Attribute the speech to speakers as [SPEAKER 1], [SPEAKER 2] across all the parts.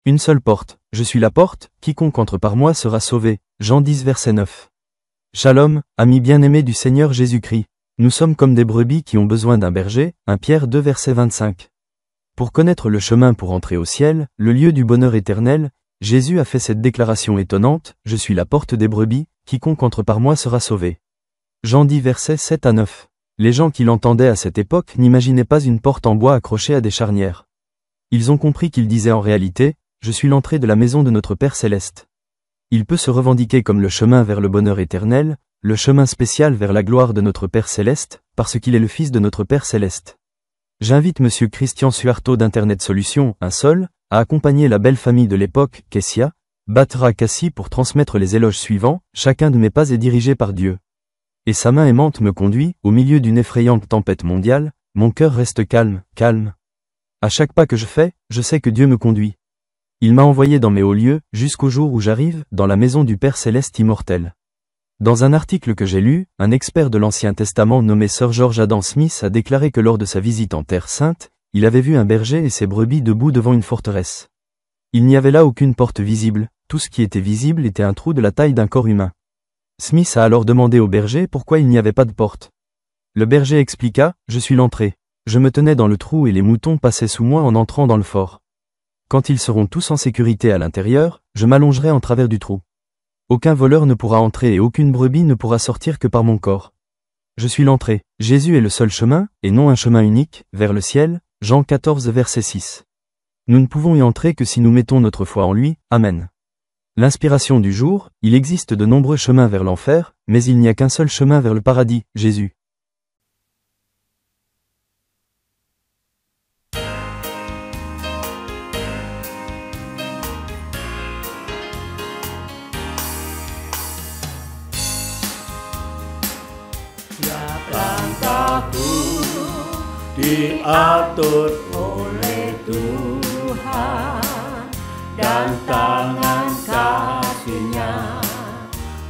[SPEAKER 1] Une seule porte, je suis la porte, quiconque entre par moi sera sauvé. Jean 10 verset 9. Shalom, amis bien-aimés du Seigneur Jésus-Christ. Nous sommes comme des brebis qui ont besoin d'un berger, 1 Pierre 2 verset 25. Pour connaître le chemin pour entrer au ciel, le lieu du bonheur éternel, Jésus a fait cette déclaration étonnante, je suis la porte des brebis, quiconque entre par moi sera sauvé. Jean 10 versets 7 à 9. Les gens qui l'entendaient à cette époque n'imaginaient pas une porte en bois accrochée à des charnières. Ils ont compris qu'il disait en réalité, je suis l'entrée de la maison de notre Père Céleste. Il peut se revendiquer comme le chemin vers le bonheur éternel, le chemin spécial vers la gloire de notre Père Céleste, parce qu'il est le Fils de notre Père Céleste. J'invite Monsieur Christian Suarto d'Internet Solutions, un seul, à accompagner la belle famille de l'époque, Kessia, Batra Kassi pour transmettre les éloges suivants, chacun de mes pas est dirigé par Dieu. Et sa main aimante me conduit, au milieu d'une effrayante tempête mondiale, mon cœur reste calme, calme. À chaque pas que je fais, je sais que Dieu me conduit. Il m'a envoyé dans mes hauts lieux, jusqu'au jour où j'arrive, dans la maison du Père Céleste immortel. Dans un article que j'ai lu, un expert de l'Ancien Testament nommé Sir George Adam Smith a déclaré que lors de sa visite en Terre Sainte, il avait vu un berger et ses brebis debout devant une forteresse. Il n'y avait là aucune porte visible, tout ce qui était visible était un trou de la taille d'un corps humain. Smith a alors demandé au berger pourquoi il n'y avait pas de porte. Le berger expliqua, je suis l'entrée. Je me tenais dans le trou et les moutons passaient sous moi en entrant dans le fort. Quand ils seront tous en sécurité à l'intérieur, je m'allongerai en travers du trou. Aucun voleur ne pourra entrer et aucune brebis ne pourra sortir que par mon corps. Je suis l'entrée. Jésus est le seul chemin, et non un chemin unique, vers le ciel, Jean 14 verset 6. Nous ne pouvons y entrer que si nous mettons notre foi en lui, Amen. L'inspiration du jour, il existe de nombreux chemins vers l'enfer, mais il n'y a qu'un seul chemin vers le paradis, Jésus.
[SPEAKER 2] Langkahku diatur oleh Tuhan dan tangan kasih-Nya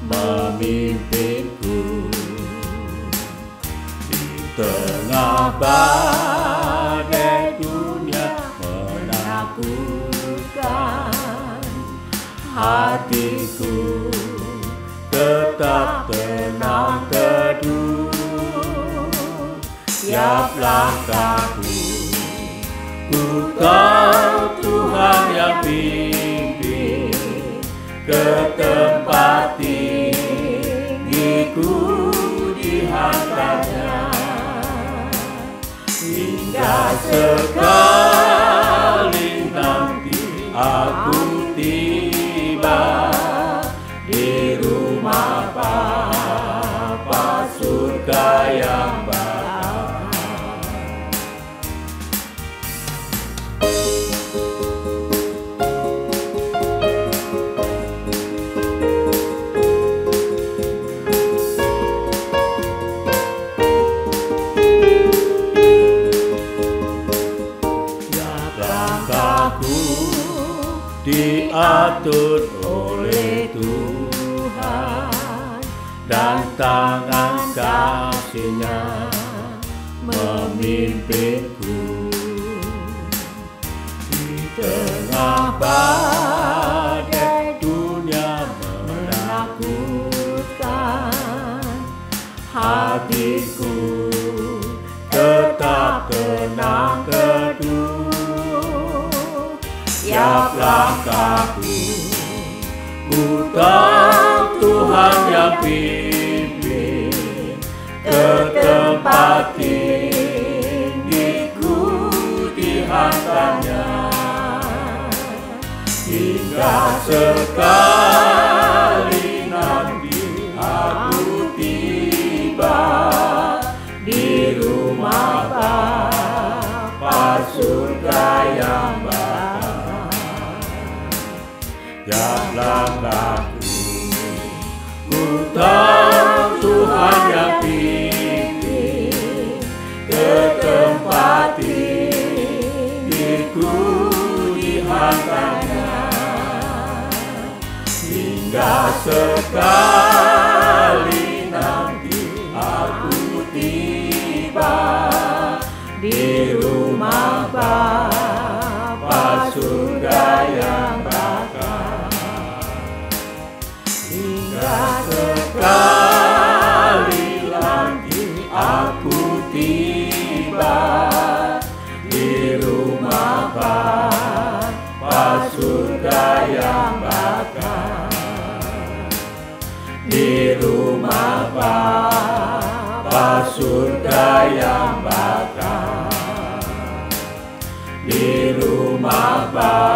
[SPEAKER 2] memimpinku di tengah badai dunia menakutkan. Hatiku tetap tenang teduh. Tiap langkahku, ku tahu Tuhan yang pimpin ke tempat tinggiku dihantarnya. Hingga sekali nanti aku tiba di rumah Bapa surga yang diatur oleh Tuhan dan tangan kasih-Nya memimpinku di tengah badai dunia menakutkan. Hatiku tetap tenang teduh. Tiap langkahku, ku tahu Tuhan yang pimpin ke tempat tinggiku dihantarnya. Hingga sekali nanti aku tiba di rumah Bapa surga yang tiap langkahku, ku tahu Tuhan yang pimpin ke tempat tinggiku dihantarnya. Hingga sekali nanti aku tiba di rumah Bapa surga yang yang bakar di rumah Bapa.